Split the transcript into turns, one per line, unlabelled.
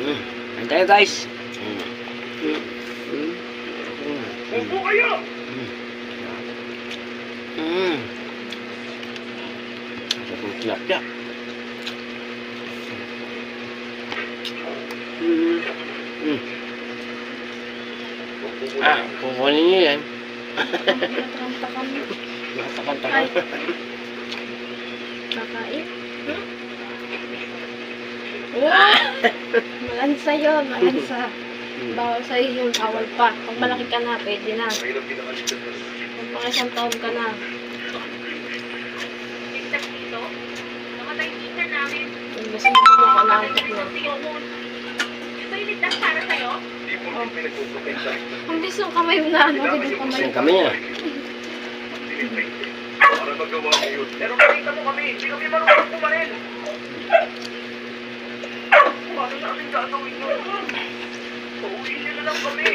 Kain tayo guys.
Upo kayo!
Sarap ng tilapia. Kukunin niyo yan. Natakan-takan.
Kakain. Wow! Malansa yun, malansa. Bawal sa'yo yung bawal pa. Pag malaki ka na, pwede na. Pag mga isang taon ka na. Yung gusto mo mo ka naantok na. Ang gusto yung kamay mo na ano, hindi yung kamay.
Saan kami niya?
Para magawa niyo yun. Pero nakita mo kami, hindi kami marunong kumain. Paano namin gagawin yun? Pauwi nila lang kami.